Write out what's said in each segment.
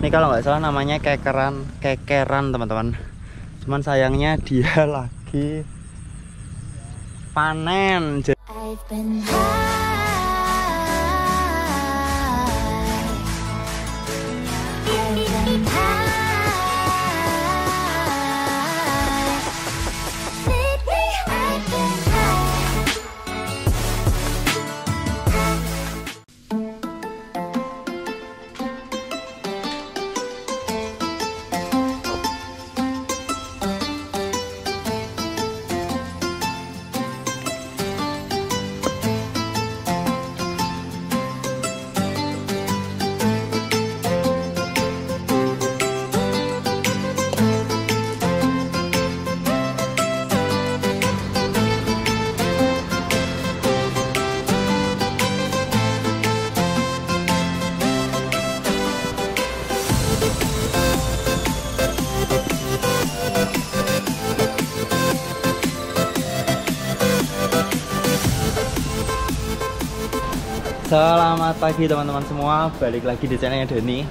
Ini kalau nggak salah namanya kekeran teman-teman. Cuman sayangnya dia lagi panen. I've been high. Selamat pagi teman-teman semua, balik lagi di channelnya Dani.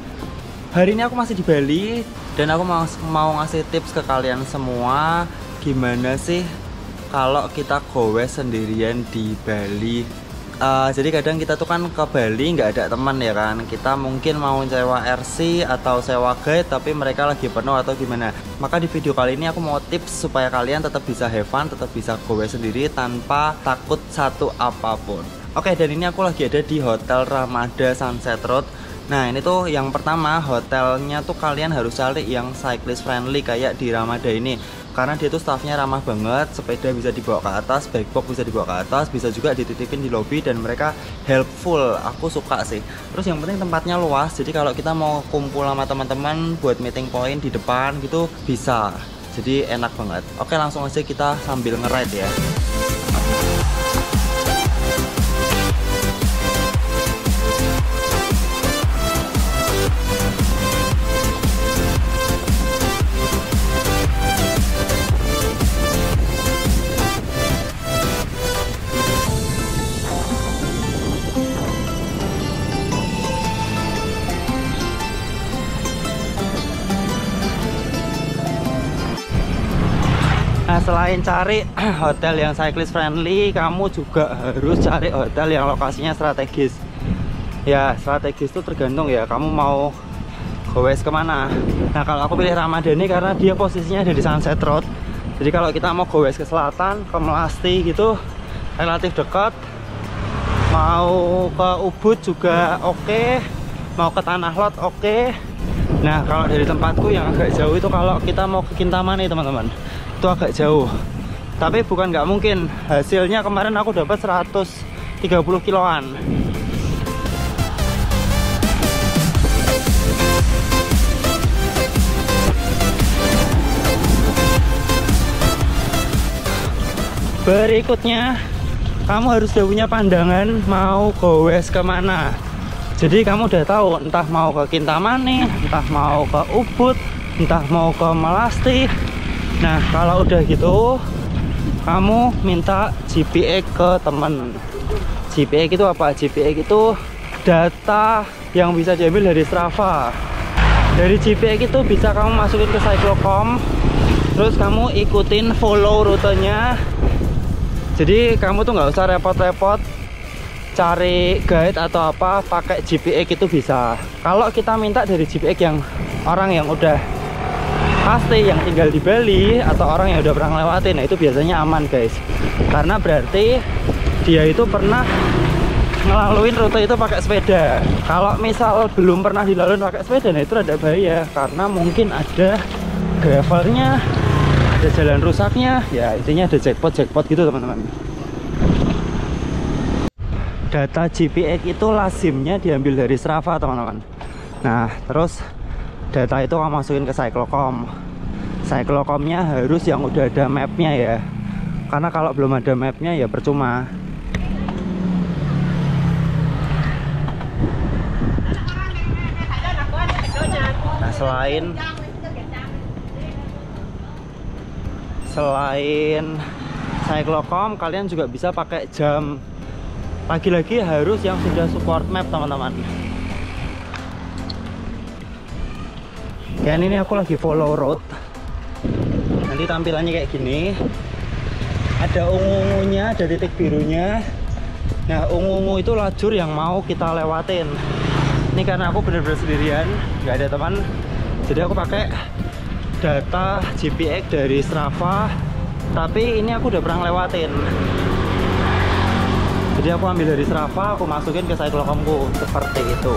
Hari ini aku masih di Bali dan aku mau ngasih tips ke kalian semua gimana sih kalau kita gowes sendirian di Bali. Jadi kadang kita tuh kan ke Bali nggak ada teman ya kan. Kita mungkin mau sewa RC atau sewa guide tapi mereka lagi penuh atau gimana. Maka di video kali ini aku mau tips supaya kalian tetap bisa have fun, tetap bisa gowes sendiri tanpa takut satu apapun. Oke, dan ini aku lagi ada di Hotel Ramada Sunset Road. Nah, ini tuh yang pertama, hotelnya tuh kalian harus cari yang cyclist friendly kayak di Ramada ini. Karena dia tuh staffnya ramah banget, sepeda bisa dibawa ke atas, bike box bisa dibawa ke atas, bisa juga dititipin di lobby dan mereka helpful. Aku suka sih. Terus yang penting tempatnya luas, jadi kalau kita mau kumpul sama teman-teman buat meeting point di depan gitu bisa. Jadi enak banget. Oke, langsung aja kita sambil nge-ride ya. Nah, selain cari hotel yang cyclist friendly, kamu juga harus cari hotel yang lokasinya strategis. Ya, strategis itu tergantung ya, kamu mau gowes kemana. Nah, kalau aku pilih Ramadhani karena dia posisinya ada di Sunset Road. Jadi kalau kita mau gowes ke selatan, ke Melasti gitu, relatif dekat. Mau ke Ubud juga oke. Mau ke Tanah Lot oke. Nah, kalau dari tempatku yang agak jauh itu kalau kita mau ke Kintamani teman-teman, itu agak jauh, tapi bukan nggak mungkin. Hasilnya kemarin aku dapat 130 kiloan. Berikutnya kamu harus udah punya pandangan mau gowes kemana. Jadi kamu udah tahu entah mau ke Kintamani, entah mau ke Ubud, entah mau ke Melasti. Nah, kalau udah gitu, kamu minta GPX ke temen. GPX itu apa? GPX itu data yang bisa diambil dari Strava. Dari GPX itu bisa kamu masukin ke Cyclocom, terus kamu ikutin follow rutenya. Jadi kamu tuh nggak usah repot-repot cari guide atau apa, pakai GPX itu bisa. Kalau kita minta dari GPX yang orang yang udah pasti, yang tinggal di Bali atau orang yang udah pernah ngelewatin, nah itu biasanya aman guys, karena berarti dia itu pernah ngelaluin rute itu pakai sepeda. Kalau misal belum pernah dilaluin pakai sepeda, nah itu rada bahaya karena mungkin ada gravelnya, ada jalan rusaknya, ya intinya ada jackpot gitu teman-teman. Data GPX itu lazimnya diambil dari Strava teman-teman. Nah, terus data itu kamu masukin ke Cyclocom. Cyclocomnya harus yang udah ada mapnya ya, karena kalau belum ada mapnya ya percuma. Nah, selain Cyclocom, kalian juga bisa pakai jam. Lagi-lagi harus yang sudah support map teman-teman. Ya ini aku lagi follow road. Nanti tampilannya kayak gini. Ada ungu-ungunya, ada titik birunya. Nah, ungu-ungu itu lajur yang mau kita lewatin. Ini karena aku bener-bener sendirian, nggak ada teman. Jadi aku pakai data GPX dari Strava. Tapi ini aku udah pernah lewatin. Jadi aku ambil dari Strava, aku masukin ke Cyclocomku seperti itu.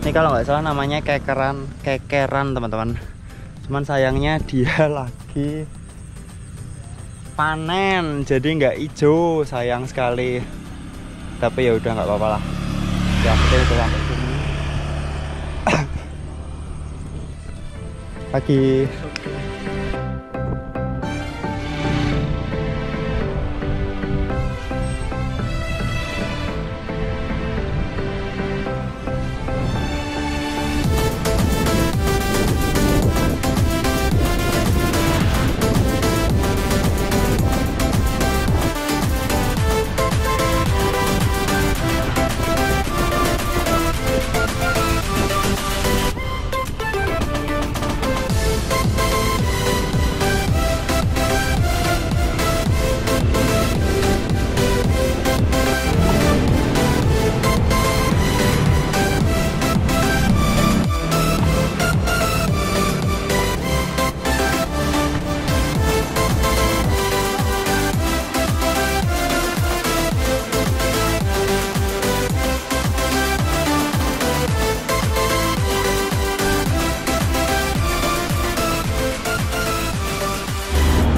Ini kalau nggak salah namanya kekeran teman-teman. Cuman sayangnya dia lagi panen, jadi nggak hijau, sayang sekali. Tapi ya udah nggak apa-apa lah. Yang penting itu sampai sini. Pagi.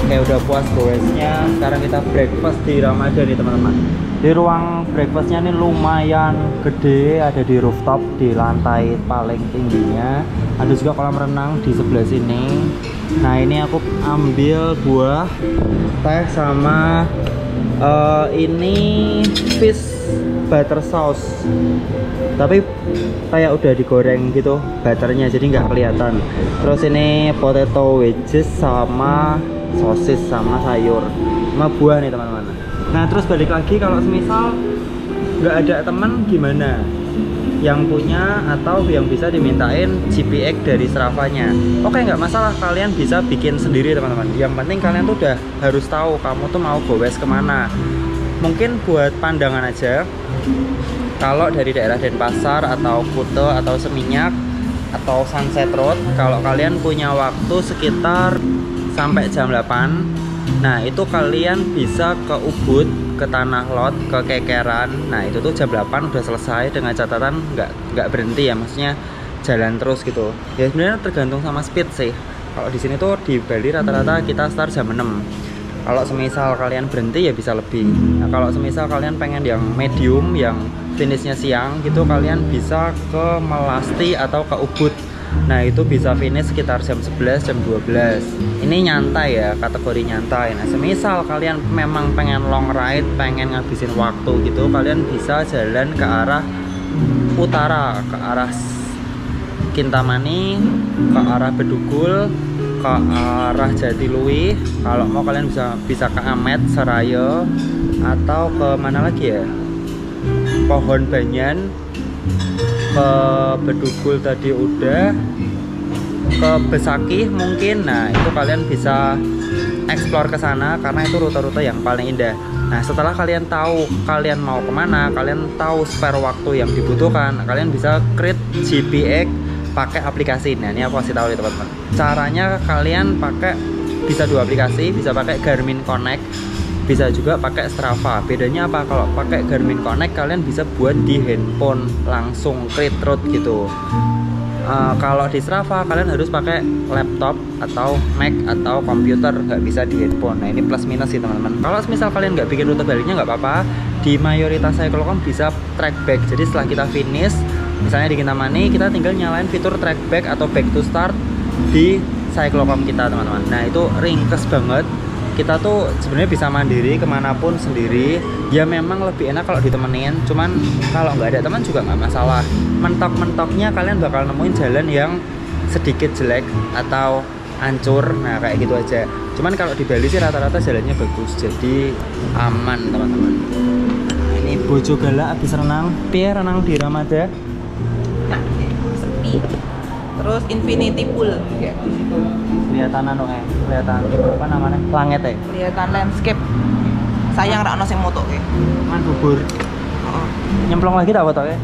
Oke, udah puas goesnya. Sekarang kita breakfast di Ramadan nih teman-teman. Di ruang breakfastnya ini lumayan gede, ada di rooftop di lantai paling tingginya. Ada juga kolam renang di sebelah sini. Nah ini aku ambil buah, teh sama ini fish butter sauce. Tapi kayak udah digoreng gitu butternya, jadi nggak kelihatan. Terus ini potato wedges sama sosis sama sayur sama buah nih teman-teman. Nah terus balik lagi, kalau semisal nggak ada teman gimana, yang punya atau yang bisa dimintain GPX dari Stravanya, oke nggak masalah, kalian bisa bikin sendiri teman-teman. Yang penting kalian tuh udah harus tahu kamu tuh mau goes kemana. Mungkin buat pandangan aja, kalau dari daerah Denpasar atau Kute atau Seminyak atau Sunset Road, kalau kalian punya waktu sekitar sampai jam 8, nah itu kalian bisa ke Ubud, ke Tanah Lot, ke Kekeran. Nah itu tuh jam 8 udah selesai, dengan catatan nggak berhenti ya, maksudnya jalan terus gitu. Ya sebenarnya tergantung sama speed sih. Kalau di sini tuh di Bali rata-rata kita start jam 6. Kalau semisal kalian berhenti ya bisa lebih. Nah kalau semisal kalian pengen yang medium, yang finishnya siang gitu, kalian bisa ke Melasti atau ke Ubud. Nah itu bisa finish sekitar jam 11, jam 12. Ini nyantai ya, kategori nyantai. Nah semisal kalian memang pengen long ride, pengen ngabisin waktu gitu, kalian bisa jalan ke arah utara, ke arah Kintamani, ke arah Bedugul, ke arah Jatiluwih. Kalau mau kalian bisa ke Amet, Seraya, atau ke mana lagi ya, Pohon Banyan, ke Bedugul tadi udah, ke Besakih mungkin. Nah itu kalian bisa explore ke sana karena itu rute-rute yang paling indah. Nah setelah kalian tahu kalian mau kemana, kalian tahu spare waktu yang dibutuhkan, kalian bisa create GPX pakai aplikasi. Nah ini aku kasih tahu nih teman-teman, caranya kalian bisa 2 aplikasi, bisa pakai Garmin Connect, bisa juga pakai Strava. Bedanya apa? Kalau pakai Garmin Connect kalian bisa buat di handphone langsung create route gitu. Kalau di Strava kalian harus pakai laptop atau Mac atau komputer, nggak bisa di handphone. Nah ini plus minus sih teman-teman. Kalau misal kalian nggak bikin rute baliknya nggak apa-apa, di mayoritas Cyclocom bisa track back. Jadi setelah kita finish misalnya di Kintamani, kita tinggal nyalain fitur track back atau back to start di Cyclocom kita teman-teman. Nah itu ringkes banget, kita tuh sebenarnya bisa mandiri kemanapun sendiri. Ya memang lebih enak kalau ditemenin, cuman kalau nggak ada teman juga nggak masalah. Mentok-mentoknya kalian bakal nemuin jalan yang sedikit jelek atau hancur, nah kayak gitu aja. Cuman kalau di Bali sih rata-rata jalannya bagus, jadi aman teman-teman. Ini Bojo Gala habis renang, piye renang di Ramada? Nah, sepi. Terus Infinity Pool. Kelihatan anu kelihatan apa namanya? Langit ya. Kelihatan landscape. Sayang ra ono sing moto ke. Man bubur. Heeh. Nyemplung lagi tak foto ya?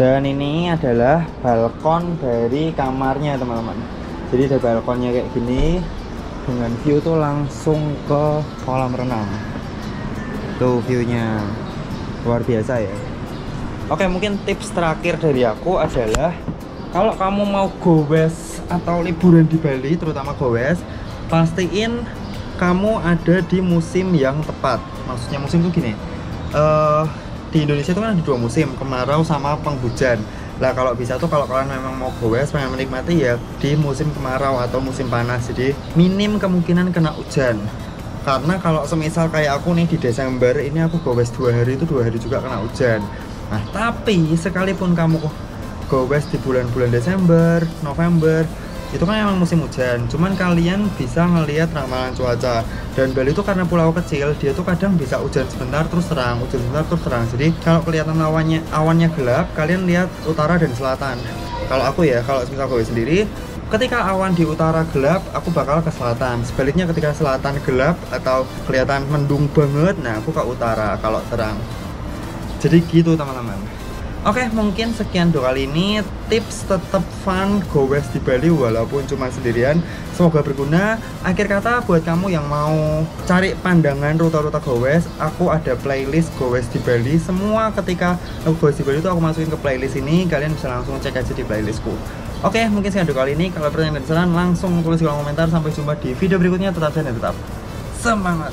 Dan ini adalah balkon dari kamarnya teman-teman. Jadi ada balkonnya kayak gini dengan view tuh langsung ke kolam renang. Tuh viewnya luar biasa ya. Oke, mungkin tips terakhir dari aku adalah kalau kamu mau goes atau liburan di Bali, terutama goes, pastiin kamu ada di musim yang tepat. Maksudnya musim tuh gini, di Indonesia itu kan ada 2 musim, kemarau sama penghujan. Lah kalau bisa tuh kalau kalian memang mau goes, pengen menikmati ya di musim kemarau atau musim panas. Jadi minim kemungkinan kena hujan. Karena kalau semisal kayak aku nih di Desember ini aku goes 2 hari, itu 2 hari juga kena hujan. Nah tapi sekalipun kamu goes di bulan-bulan Desember, November, itu kan emang musim hujan, cuman kalian bisa ngelihat ramalan cuaca. Dan Bali itu karena pulau kecil, dia tuh kadang bisa hujan sebentar terus terang, hujan sebentar terus terang. Jadi kalau kelihatan awannya gelap, kalian lihat utara dan selatan. Kalau aku ya, kalau misal gue sendiri, ketika awan di utara gelap, aku bakal ke selatan. Sebaliknya ketika selatan gelap atau kelihatan mendung banget, nah aku ke utara kalau terang. Jadi gitu teman-teman. Oke, mungkin sekian dua kali ini tips tetap fun goes di Bali walaupun cuma sendirian. Semoga berguna. Akhir kata buat kamu yang mau cari pandangan rute-rute goes, aku ada playlist goes di Bali. Semua ketika aku goes di Bali itu aku masukin ke playlist ini. Kalian bisa langsung cek aja di playlistku. Oke, mungkin sekian dua kali ini. Kalau pertanyaan dan saran langsung tulis di kolom komentar. Sampai jumpa di video berikutnya. Tetap sehat dan tetap semangat.